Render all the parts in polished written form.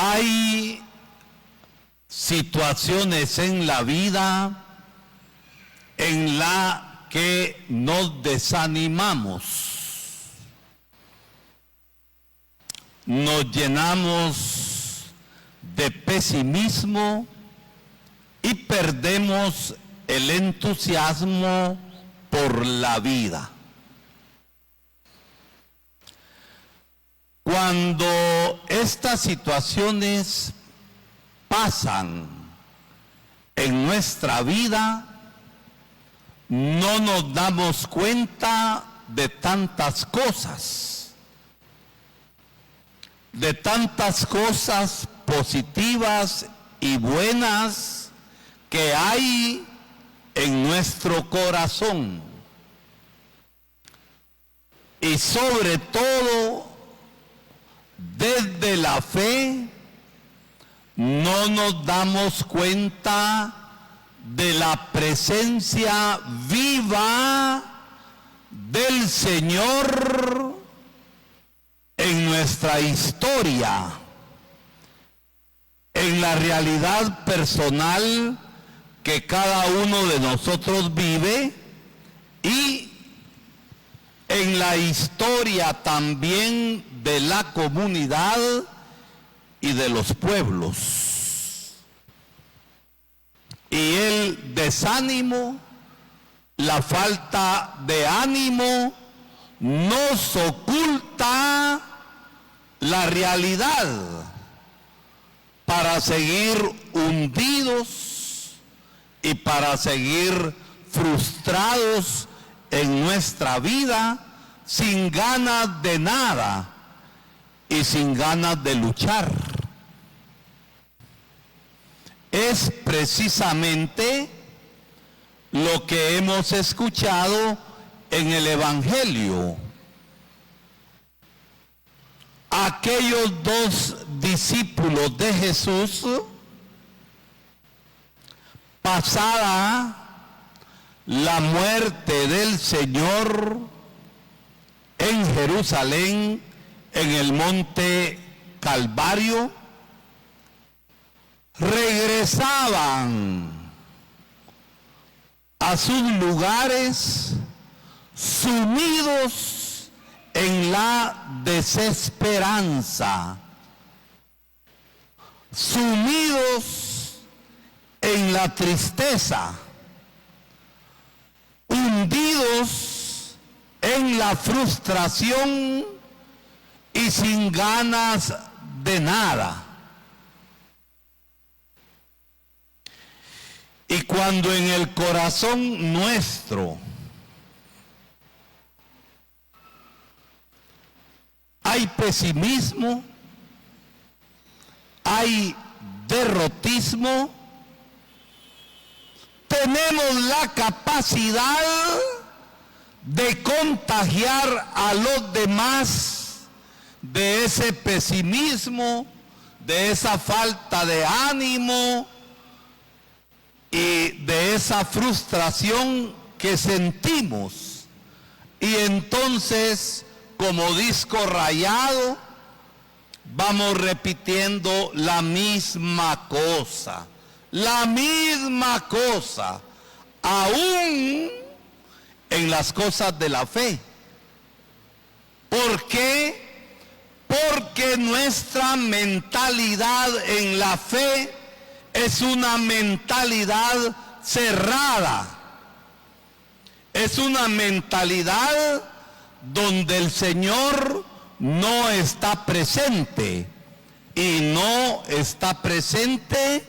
Hay situaciones en la vida en la que nos desanimamos, nos llenamos de pesimismo y perdemos el entusiasmo por la vida. Cuando estas situaciones pasan en nuestra vida, no nos damos cuenta de tantas cosas positivas y buenas que hay en nuestro corazón. Y sobre todo, desde la fe, no nos damos cuenta de la presencia viva del Señor en nuestra historia, en la realidad personal que cada uno de nosotros vive y en la historia también de la comunidad y de los pueblos. Y el desánimo, la falta de ánimo, nos oculta la realidad para seguir hundidos y para seguir frustrados en nuestra vida, sin ganas de nada y sin ganas de luchar. Es precisamente lo que hemos escuchado en el Evangelio. Aquellos dos discípulos de Jesús, pasada la muerte del Señor en Jerusalén, en el monte Calvario, regresaban a sus lugares sumidos en la desesperanza, sumidos en la tristeza, hundidos en la frustración y sin ganas de nada. Y cuando en el corazón nuestro hay pesimismo, hay derrotismo, tenemos la capacidad de contagiar a los demás de ese pesimismo, de esa falta de ánimo y de esa frustración que sentimos. Y entonces, como disco rayado, vamos repitiendo la misma cosa, aún en las cosas de la fe. ¿Por qué? Porque nuestra mentalidad en la fe es una mentalidad cerrada, es una mentalidad donde el Señor no está presente, y no está presente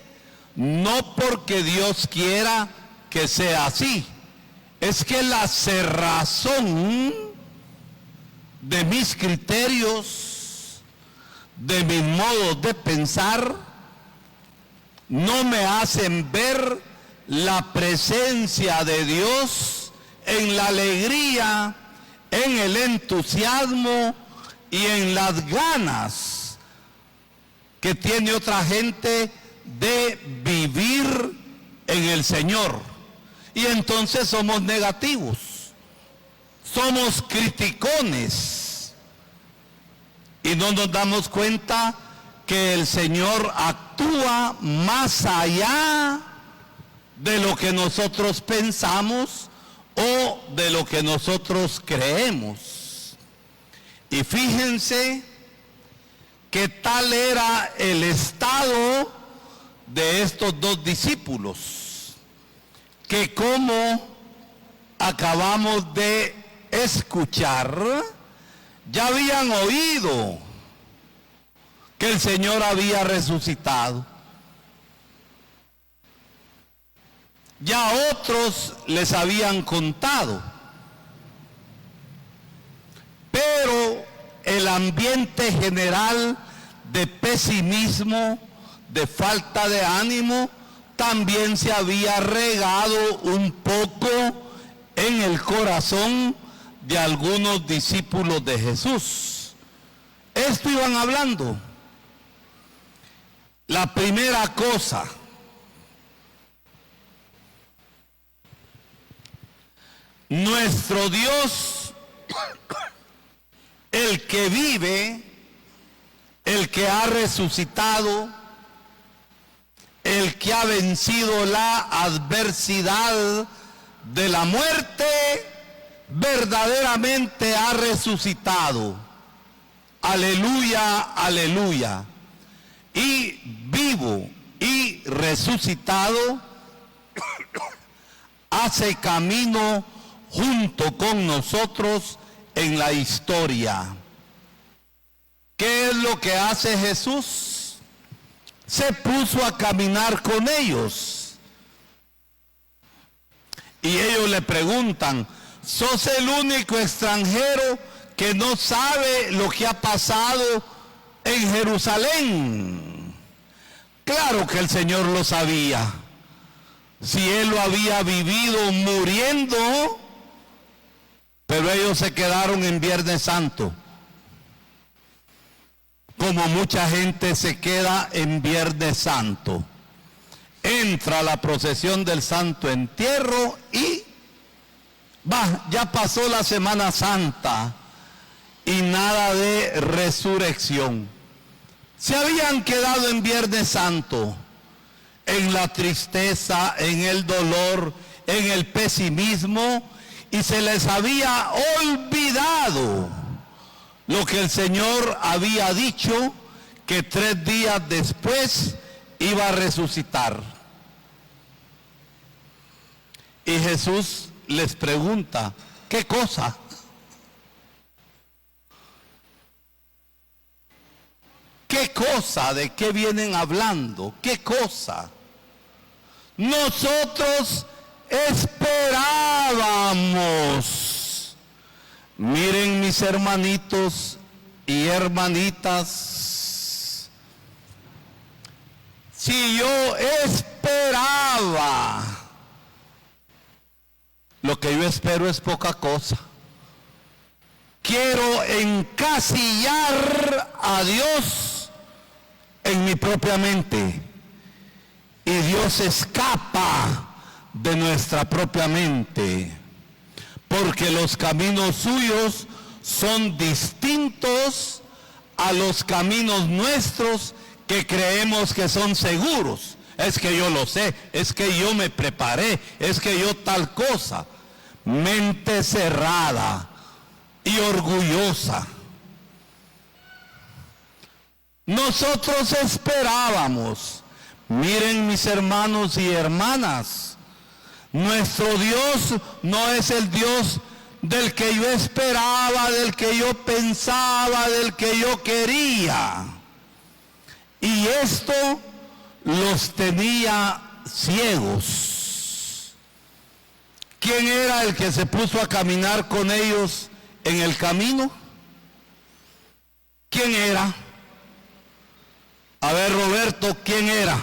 no porque Dios quiera que sea así, es que la cerrazón de mis criterios, de mis modos de pensar, no me hacen ver la presencia de Dios en la alegría, en el entusiasmo y en las ganas que tiene otra gente de vivir en el Señor. Y entonces somos negativos, somos criticones y no nos damos cuenta que el Señor actúa más allá de lo que nosotros pensamos o de lo que nosotros creemos. Y fíjense que tal era el estado de estos dos discípulos, que como acabamos de escuchar, ya habían oído que el Señor había resucitado. Ya otros les habían contado, pero el ambiente general de pesimismo, de falta de ánimo, también se había regado un poco en el corazón de algunos discípulos de Jesús. Esto iban hablando. La primera cosa, nuestro Dios, el que vive, el que ha resucitado, el que ha vencido la adversidad de la muerte, verdaderamente ha resucitado. Aleluya, aleluya. Y vivo y resucitado, hace camino junto con nosotros en la historia. ¿Qué es lo que hace Jesús? Se puso a caminar con ellos. Y ellos le preguntan, ¿sos el único extranjero que no sabe lo que ha pasado en Jerusalén? Claro que el Señor lo sabía. Si Él lo había vivido muriendo, pero ellos se quedaron en Viernes Santo. Como mucha gente se queda en Viernes Santo. Entra la procesión del Santo Entierro y ya pasó la Semana Santa y nada de resurrección. Se habían quedado en Viernes Santo, en la tristeza, en el dolor, en el pesimismo, y se les había olvidado lo que el Señor había dicho, que 3 días después iba a resucitar. Y Jesús les pregunta, ¿qué cosa? ¿Qué cosa? ¿De qué vienen hablando? ¿Qué cosa? Nosotros esperábamos. Miren, mis hermanitos y hermanitas, si yo esperaba, lo que yo espero es poca cosa. Quiero encasillar a Dios en mi propia mente, y Dios escapa de nuestra propia mente, porque los caminos suyos son distintos a los caminos nuestros que creemos que son seguros. Es que yo lo sé, es que yo me preparé, es que yo tal cosa. Mente cerrada y orgullosa. Nosotros esperábamos, miren, mis hermanos y hermanas, nuestro Dios no es el Dios del que yo esperaba, del que yo pensaba, del que yo quería. Y esto los tenía ciegos. ¿Quién era el que se puso a caminar con ellos en el camino? ¿Quién era? A ver, Roberto, ¿quién era?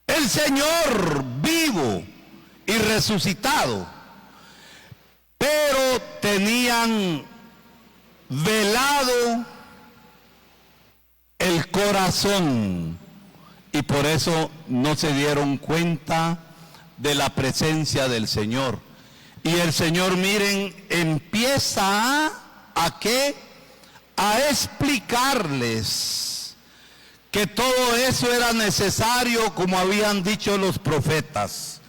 El Señor vivo y resucitado. Pero tenían velado el corazón y por eso no se dieron cuenta de la presencia del Señor. Y el Señor, miren, empieza ¿a qué? a explicarles que todo eso era necesario, como habían dicho los profetas,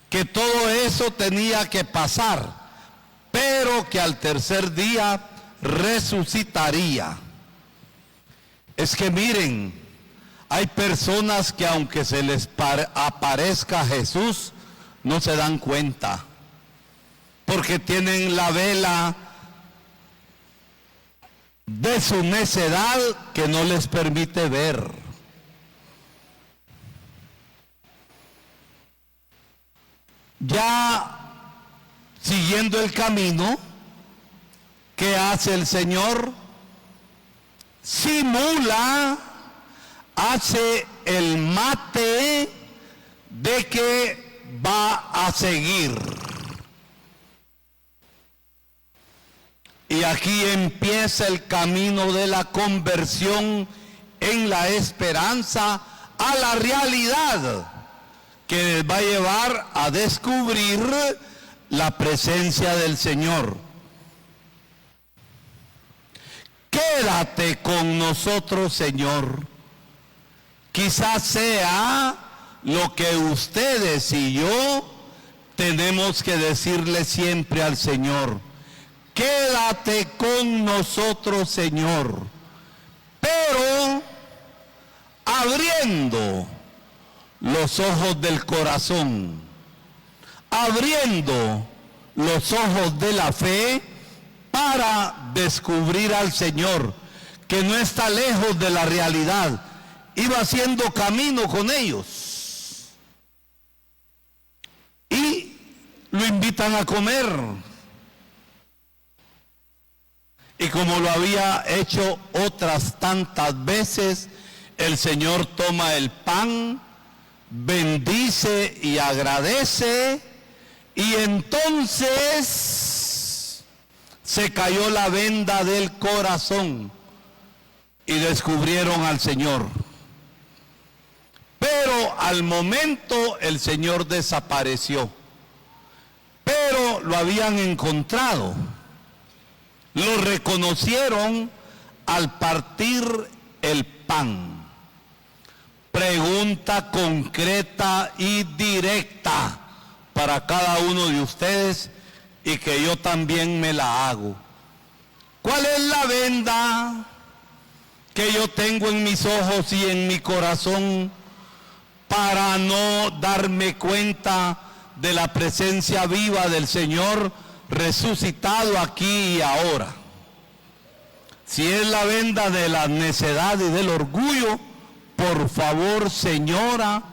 que todo eso tenía que pasar, pero que al tercer día resucitaría. Es que miren, hay personas que aunque se les aparezca Jesús, no se dan cuenta, porque tienen la vela de su necedad que no les permite ver. Ya siguiendo el camino, ¿qué hace el Señor? Simula, hace el mate de que va a seguir. Y aquí empieza el camino de la conversión en la esperanza a la realidad que les va a llevar a descubrir la presencia del Señor. Quédate con nosotros, Señor. Quizás sea lo que ustedes y yo tenemos que decirle siempre al Señor. Quédate con nosotros, Señor, pero abriendo los ojos del corazón, abriendo los ojos de la fe para descubrir al Señor, que no está lejos de la realidad, iba haciendo camino con ellos. Y lo invitan a comer. Y como lo había hecho otras tantas veces, el Señor toma el pan, bendice y agradece, y entonces se cayó la venda del corazón y descubrieron al Señor. Pero al momento el Señor desapareció, pero lo habían encontrado. Lo reconocieron al partir el pan. Pregunta concreta y directa para cada uno de ustedes y que yo también me la hago. ¿Cuál es la venda que yo tengo en mis ojos y en mi corazón para no darme cuenta de la presencia viva del Señor resucitado aquí y ahora? Si es la venda de la necedad y del orgullo, por favor, señora,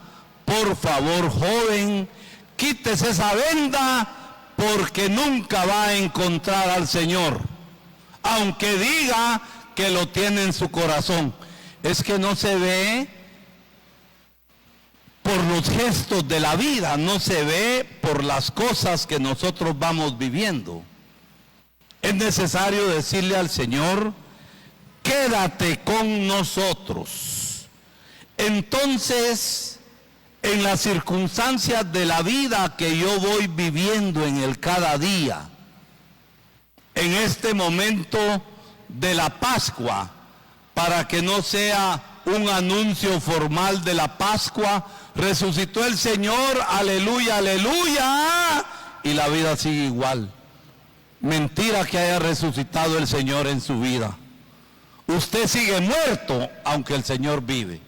por favor, joven, quítese esa venda, porque nunca va a encontrar al Señor, aunque diga que lo tiene en su corazón. Es que no se ve por los gestos de la vida, no se ve por las cosas que nosotros vamos viviendo. Es necesario decirle al Señor, quédate con nosotros. Entonces, en las circunstancias de la vida que yo voy viviendo en el cada día, en este momento de la Pascua, para que no sea un anuncio formal de la Pascua, resucitó el Señor, aleluya, aleluya, y la vida sigue igual. Mentira que haya resucitado el Señor en su vida. Usted sigue muerto, aunque el Señor vive.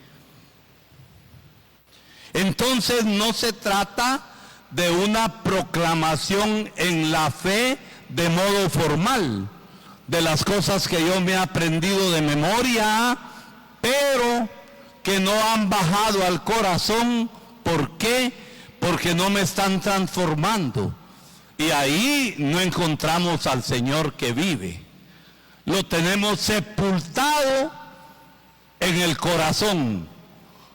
Entonces no se trata de una proclamación en la fe de modo formal, de las cosas que yo me he aprendido de memoria, pero que no han bajado al corazón. ¿Por qué? Porque no me están transformando. Y ahí no encontramos al Señor que vive. Lo tenemos sepultado en el corazón.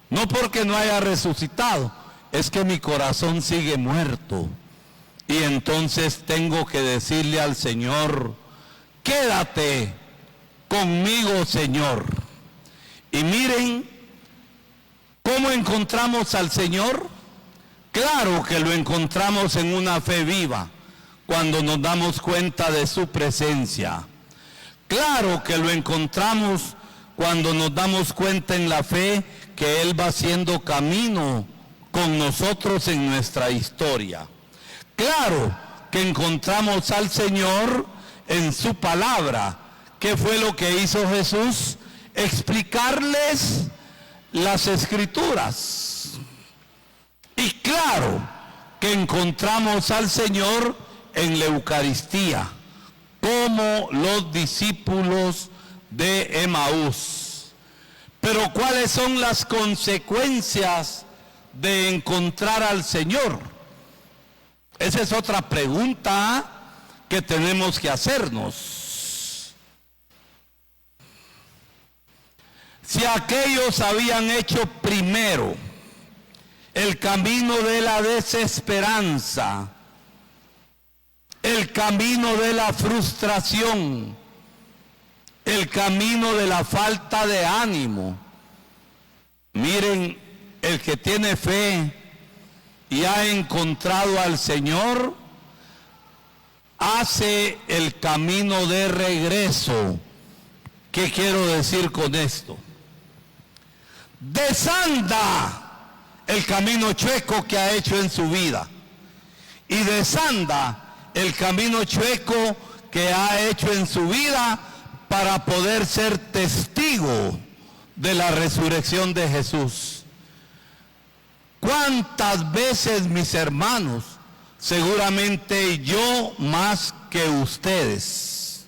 No porque no haya resucitado, es que mi corazón sigue muerto. Y entonces tengo que decirle al Señor, quédate conmigo, Señor. Y miren, ¿cómo encontramos al Señor? Claro que lo encontramos en una fe viva, cuando nos damos cuenta de su presencia. Claro claro que lo encontramos cuando nos damos cuenta en la fe que Él va haciendo camino con nosotros en nuestra historia. Claro que encontramos al Señor en su palabra. ¿Qué fue lo que hizo Jesús? Explicarles las Escrituras. Y claro que encontramos al Señor en la Eucaristía, como los discípulos de Emaús. Pero ¿cuáles son las consecuencias de encontrar al Señor? Esa es otra pregunta que tenemos que hacernos. Si aquellos habían hecho primero el camino de la desesperanza, el camino de la frustración, el camino de la falta de ánimo, miren, el que tiene fe y ha encontrado al Señor, hace el camino de regreso. ¿Qué quiero decir con esto? Desanda el camino chueco que ha hecho en su vida y desanda el camino chueco que ha hecho en su vida para poder ser testigo de la resurrección de Jesús. ¿Cuántas veces, mis hermanos, seguramente yo más que ustedes,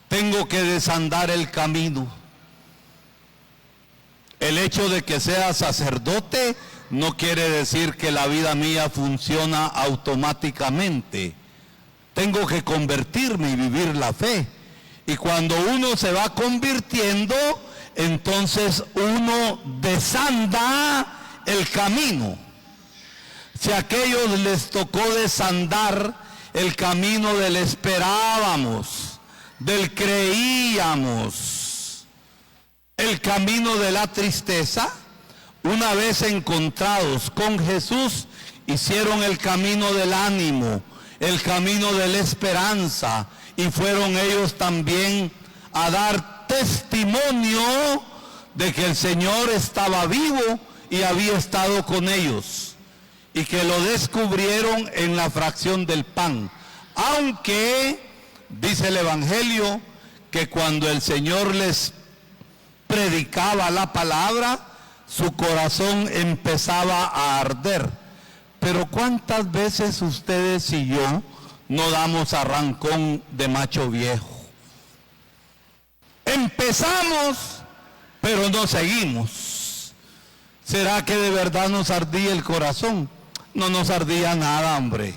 tengo que desandar el camino? El hecho de que sea sacerdote no quiere decir que la vida mía funciona automáticamente. Tengo que convertirme y vivir la fe. Y cuando uno se va convirtiendo, entonces uno desanda el camino. Si a aquellos les tocó desandar el camino del esperábamos, del creíamos, el camino de la tristeza, una vez encontrados con Jesús, hicieron el camino del ánimo, el camino de la esperanza, y fueron ellos también a dar testimonio de que el Señor estaba vivo y había estado con ellos, y que lo descubrieron en la fracción del pan. Aunque, dice el Evangelio, que cuando el Señor les predicaba la palabra, su corazón empezaba a arder. Pero ¿cuántas veces ustedes y yo no damos arrancón de macho viejo? Empezamos, pero no seguimos. ¿Será que de verdad nos ardía el corazón? No nos ardía nada, hombre.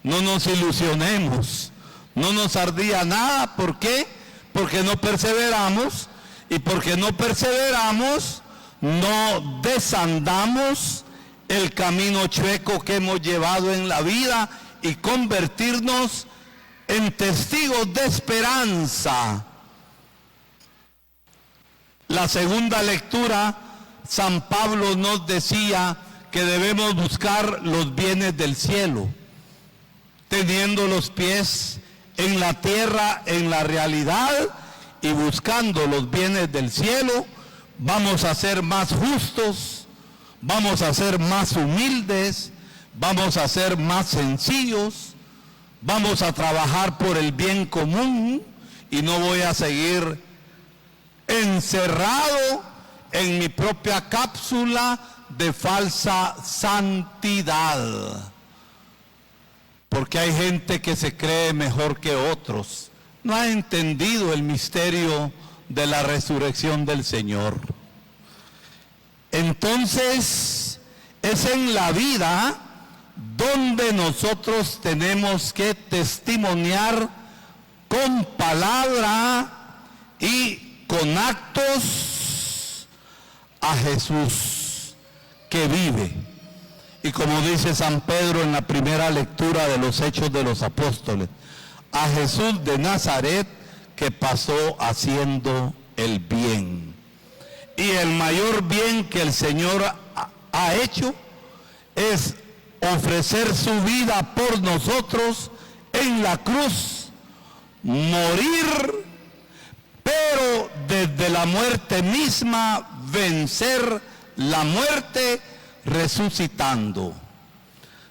No nos ilusionemos. No nos ardía nada. ¿Por qué? Porque no perseveramos. Y porque no perseveramos, no desandamos el camino chueco que hemos llevado en la vida y convertirnos en testigos de esperanza. La segunda lectura, San Pablo nos decía que debemos buscar los bienes del cielo, teniendo los pies en la tierra, en la realidad, y buscando los bienes del cielo, vamos a ser más justos, vamos a ser más humildes, vamos a ser más sencillos, vamos a trabajar por el bien común y no voy a seguir encerrado en mi propia cápsula de falsa santidad. Porque hay gente que se cree mejor que otros. No ha entendido el misterio de la resurrección del Señor. Entonces, es en la vida donde nosotros tenemos que testimoniar con palabra y con actos a Jesús que vive. Y como dice San Pedro en la primera lectura de los Hechos de los Apóstoles, a Jesús de Nazaret que pasó haciendo el bien. Y el mayor bien que el Señor ha hecho es ofrecer su vida por nosotros en la cruz, morir, la muerte misma, vencer la muerte resucitando.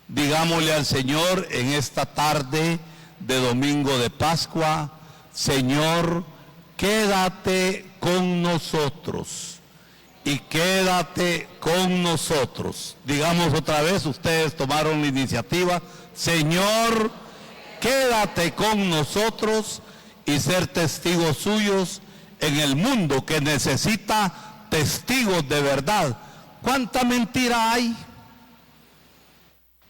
Digámosle al Señor en esta tarde de domingo de Pascua: Señor, quédate con nosotros y quédate con nosotros. Digamos otra vez, ustedes tomaron la iniciativa: Señor, quédate con nosotros y ser testigos suyos en el mundo que necesita testigos de verdad. ¿Cuánta mentira hay?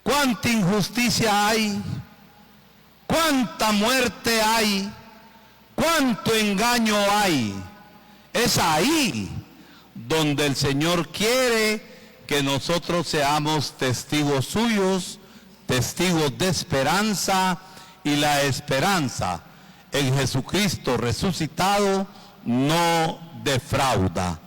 ¿Cuánta injusticia hay? ¿Cuánta muerte hay? ¿Cuánto engaño hay? Es ahí donde el Señor quiere que nosotros seamos testigos suyos, testigos de esperanza, y la esperanza en Jesucristo resucitado no defrauda.